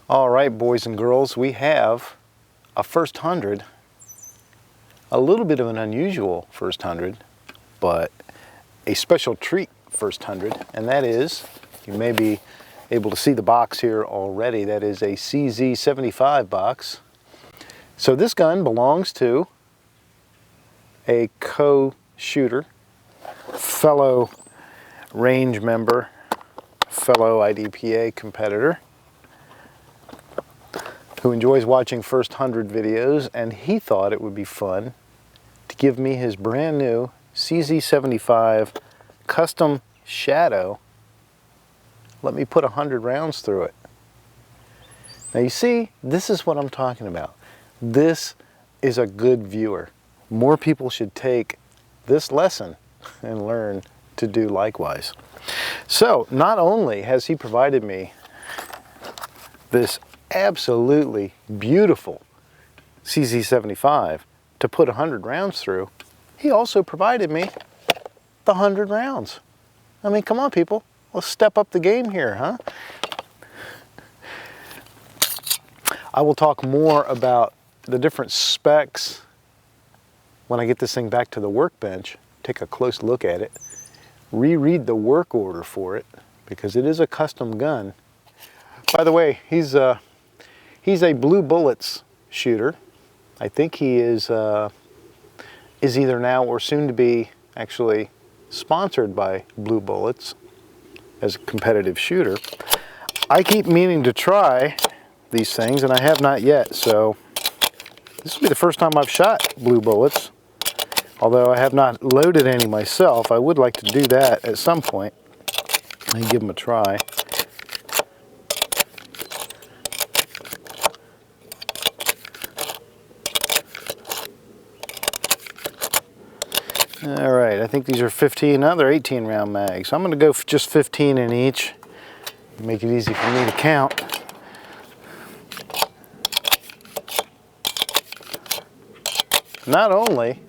All right, boys and girls, we have a first 100, a little bit of an unusual first 100, but a special treat first 100, and that is, you may be able to see the box here already, that is a CZ-75 box. So this gun belongs to a co-shooter, fellow range member, fellow IDPA competitor, who enjoys watching first 100 videos, and he thought it would be fun to give me his brand new CZ-75 custom Shadow. Let me put 100 rounds through it. Now you see, this is what I'm talking about. This is a good viewer. More people should take this lesson and learn to do likewise. So not only has he provided me this absolutely beautiful CZ-75 to put 100 rounds through, he also provided me the 100 rounds. I mean, come on people, let's step up the game here, huh? I will talk more about the different specs when I get this thing back to the workbench, take a close look at it, reread the work order for it, because it is a custom gun. By the way, he's a Blue Bullets shooter. I think he is either now or soon to be actually sponsored by Blue Bullets as a competitive shooter. I keep meaning to try these things and I have not yet, so this will be the first time I've shot Blue Bullets. Although I have not loaded any myself, I would like to do that at some point and give them a try. All right, I think these are 15, now they're 18 round mags. I'm gonna go for just 15 in each, make it easy for me to count. Not only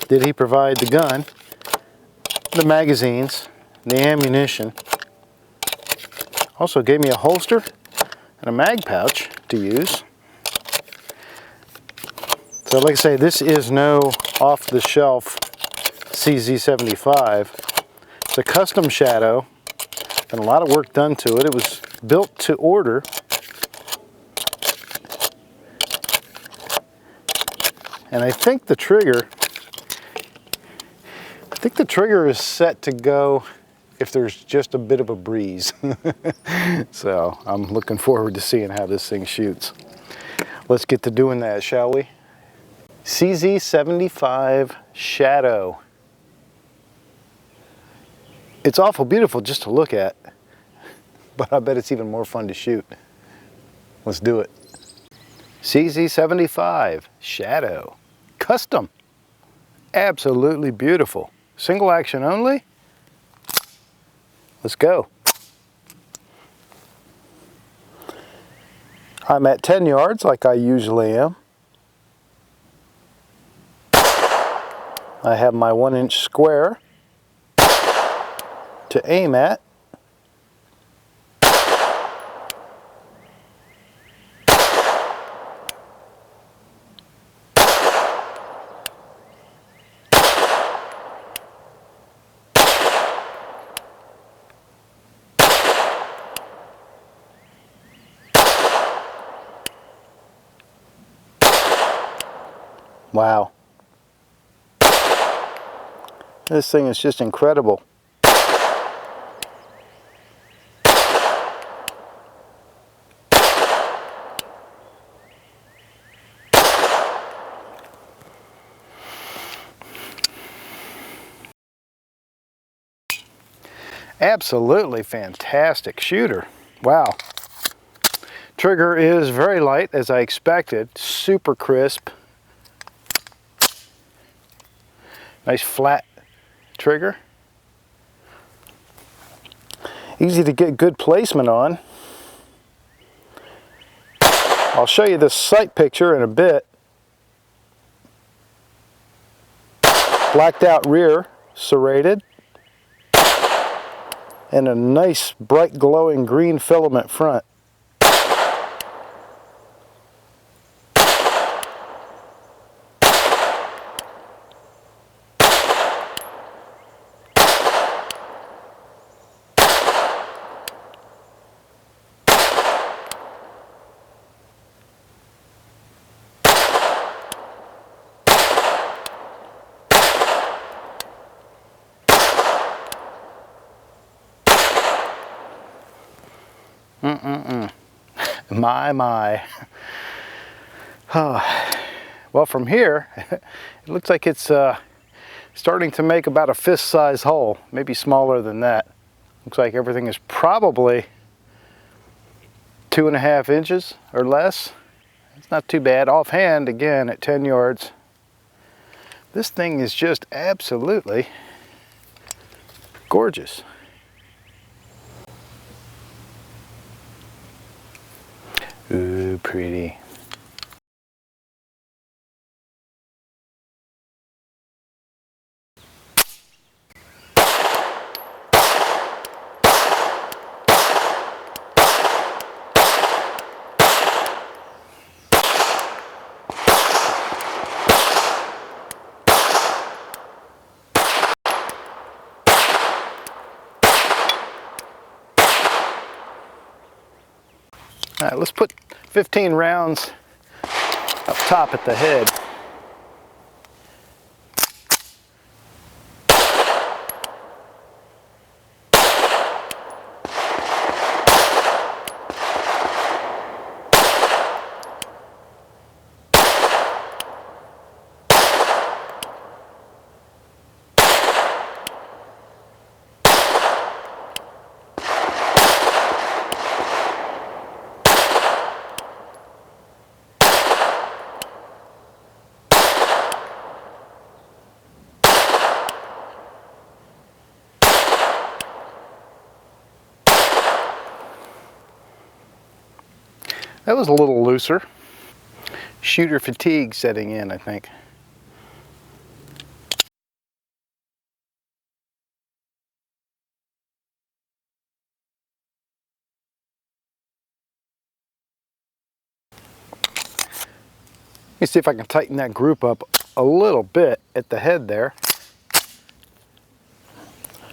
did he provide the gun, the magazines, the ammunition, also gave me a holster and a mag pouch to use. So like I say, this is no off-the-shelf CZ-75. It's a custom Shadow, and a lot of work done to it. It was built to order. And I think the trigger is set to go if there's just a bit of a breeze. So I'm looking forward to seeing how this thing shoots. Let's get to doing that, shall we? CZ-75 Shadow. It's awful beautiful just to look at, but I bet it's even more fun to shoot. Let's do it. CZ-75 Shadow. Custom. Absolutely beautiful. Single action only. Let's go. I'm at 10 yards like I usually am. I have my 1-inch square to aim at. Wow. This thing is just incredible. Absolutely fantastic shooter. Wow. Trigger is very light, as I expected. Super crisp. Nice flat trigger. Easy to get good placement on. I'll show you this sight picture in a bit. Blacked out rear, serrated, and a nice bright glowing green filament front. My. Well, from here, it looks like it's starting to make about a fist-size hole, maybe smaller than that. Looks like everything is probably 2.5 inches or less. It's not too bad. Offhand, again, at 10 yards. This thing is just absolutely gorgeous. Ooh, pretty. All right, let's put 15 rounds up top at the head. That was a little looser. Shooter fatigue setting in, I think. Let me see if I can tighten that group up a little bit at the head there.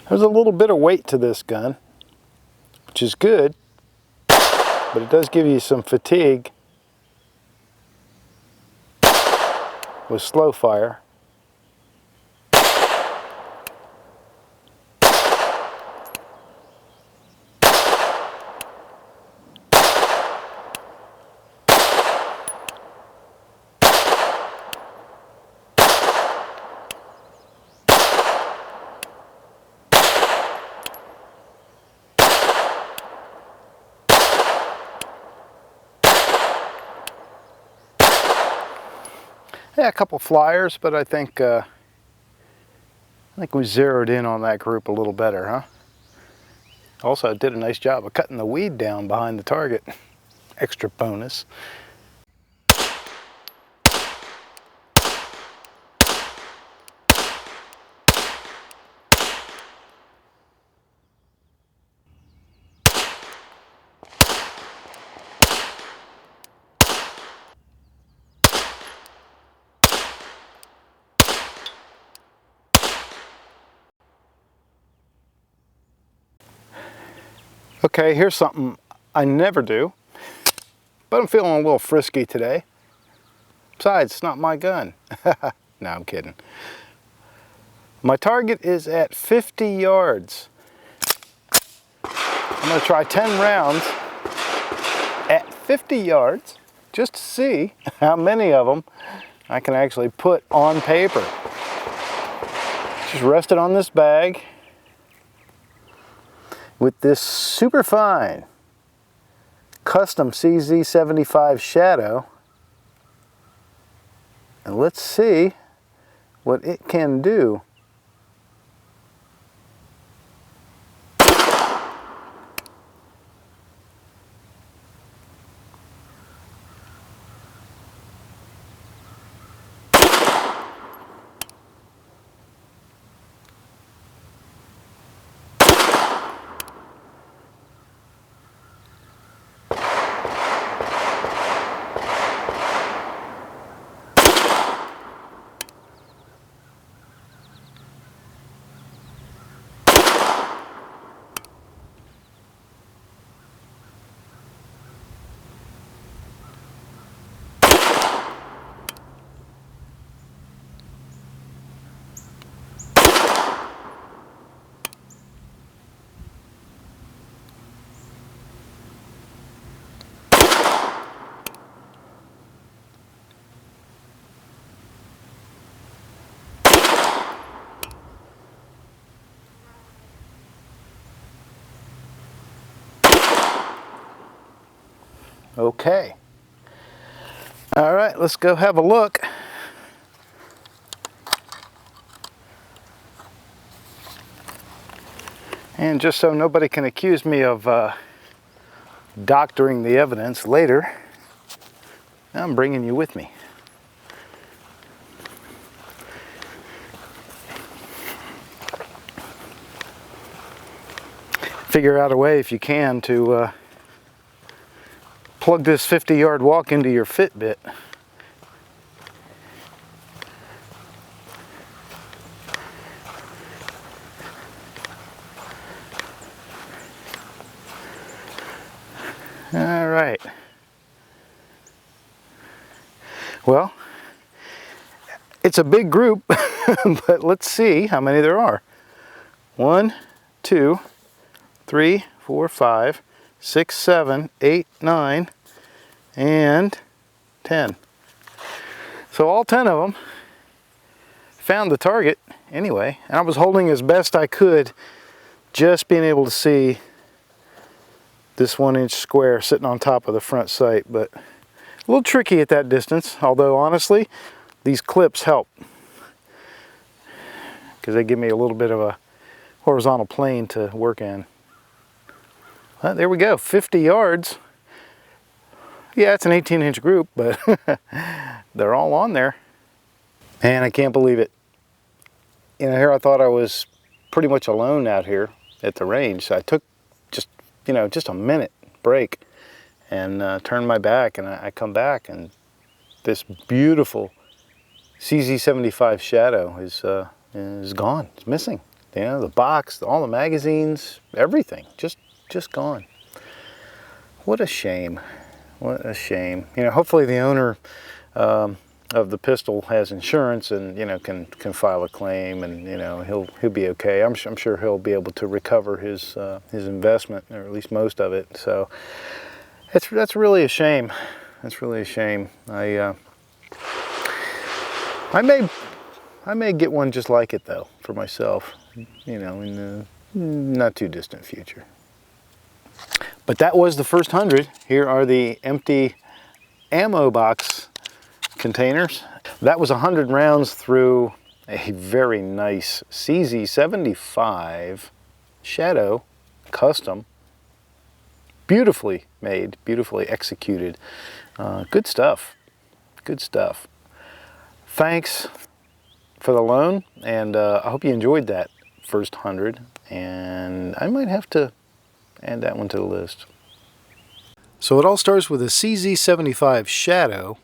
There's a little bit of weight to this gun, which is good, but it does give you some fatigue with slow fire. Yeah, a couple flyers, but I think we zeroed in on that group a little better, huh? Also, it did a nice job of cutting the weed down behind the target. Extra bonus. Okay, here's something I never do, but I'm feeling a little frisky today. Besides, it's not my gun. No, I'm kidding. My target is at 50 yards. I'm going to try 10 rounds at 50 yards just to see how many of them I can actually put on paper. Just rest it on this bag with this super fine custom CZ-75 shadow, and let's see what it can do. okay. All right, let's go have a look. And just so nobody can accuse me of doctoring the evidence later, I'm bringing you with me. Figure out a way, if you can, to plug this 50-yard walk into your Fitbit. All right. Well, it's a big group, but let's see how many there are. 1, 2, 3, 4, 5, 6, 7, 8, 9, and 10. So all 10 of them found the target anyway, and I was holding as best I could, just being able to see this 1-inch square sitting on top of the front sight, but a little tricky at that distance, although honestly these clips help because they give me a little bit of a horizontal plane to work in. Well, there we go, 50 yards. Yeah, it's an 18-inch group, but they're all on there. And I can't believe it. You know, here I thought I was pretty much alone out here at the range, so I took just a minute break and turned my back, and I come back, and this beautiful CZ-75 Shadow is gone. It's missing. You know, the box, all the magazines, everything, just gone. What a shame. What a shame. You know, hopefully the owner of the pistol has insurance and, you know, can file a claim, and, you know, he'll be okay. I'm sure he'll be able to recover his investment, or at least most of it. So that's really a shame. That's really a shame. I may get one just like it though for myself, you know, in the not too distant future. But that was the first 100. Here are the empty ammo box containers. That was 100 rounds through a very nice CZ-75 Shadow custom. Beautifully made, beautifully executed. Good stuff. Good stuff. Thanks for the loan, and I hope you enjoyed that first 100, and I might have to add that one to the list. So it all starts with a CZ-75 Shadow,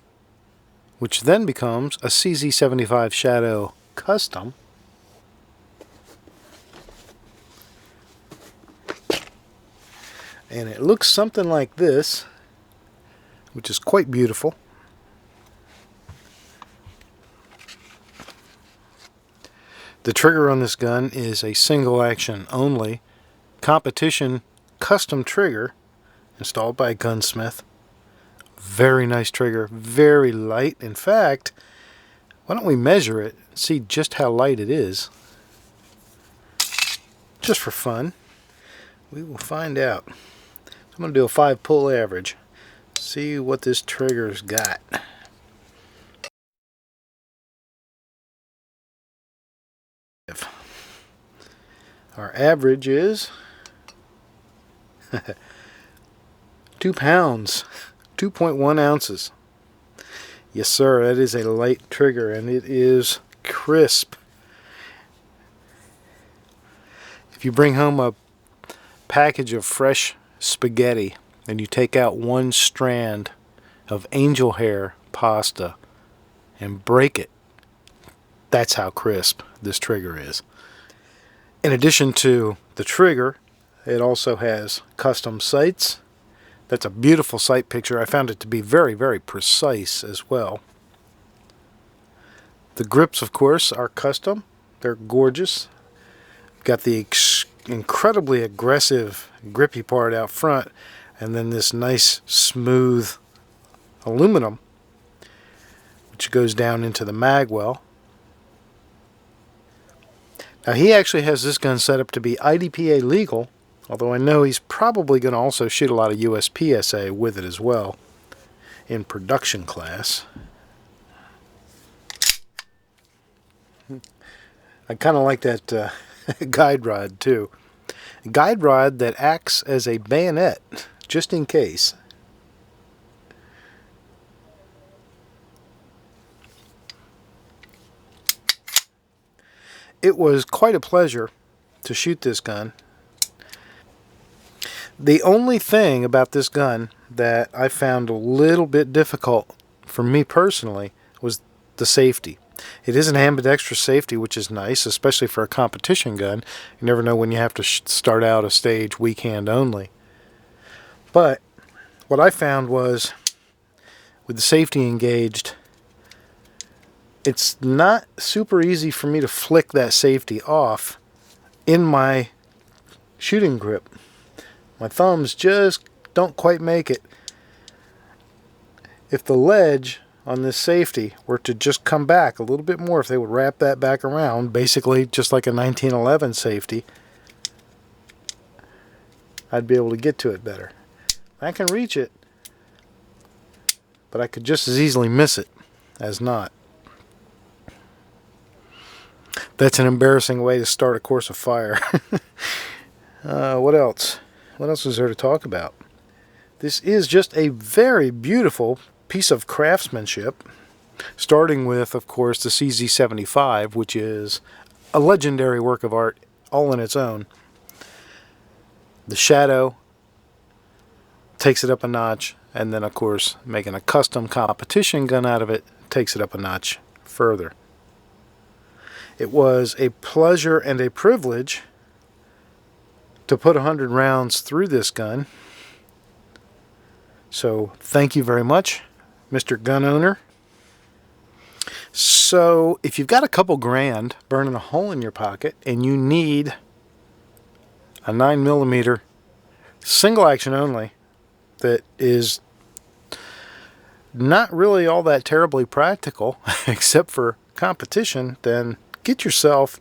which then becomes a CZ-75 Shadow Custom. And it looks something like this, which is quite beautiful. The trigger on this gun is a single action only competition custom trigger installed by a gunsmith. Very nice trigger, very light. In fact, why don't we measure it and see just how light it is? Just for fun. We will find out. I'm going to do a 5-pull average. See what this trigger's got. Our average is 2 pounds, 2.1 ounces. Yes, sir, that is a light trigger, and it is crisp. If you bring home a package of fresh spaghetti and you take out one strand of angel hair pasta and break it, that's how crisp this trigger is. In addition to the trigger, it also has custom sights. That's a beautiful sight picture. I found it to be very, very precise as well. The grips, of course, are custom. They're gorgeous. Got the incredibly aggressive grippy part out front, and then this nice smooth aluminum which goes down into the mag well. Now he actually has this gun set up to be IDPA legal Although I know he's probably going to also shoot a lot of USPSA with it as well in production class. I kind of like that guide rod too. A guide rod that acts as a bayonet, just in case. It was quite a pleasure to shoot this gun. The only thing about this gun that I found a little bit difficult for me personally was the safety. It is an ambidextrous safety, which is nice, especially for a competition gun. You never know when you have to start out a stage weak hand only. But what I found was, with the safety engaged, it's not super easy for me to flick that safety off in my shooting grip. My thumbs just don't quite make it. If the ledge on this safety were to just come back a little bit more, if they would wrap that back around, basically just like a 1911 safety, I'd be able to get to it better. I can reach it, but I could just as easily miss it as not. That's an embarrassing way to start a course of fire. What else? What else is there to talk about? This is just a very beautiful piece of craftsmanship, starting with, of course, the CZ-75, which is a legendary work of art all in its own. The shadow takes it up a notch, and then, of course, making a custom competition gun out of it takes it up a notch further. It was a pleasure and a privilege to put 100 rounds through this gun. So thank you very much, Mr. Gun Owner. So if you've got a couple grand burning a hole in your pocket and you need a 9mm single action only that is not really all that terribly practical except for competition, then get yourself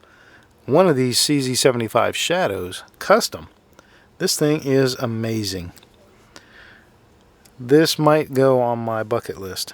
one of these CZ-75 Shadows custom. This thing is amazing. This might go on my bucket list.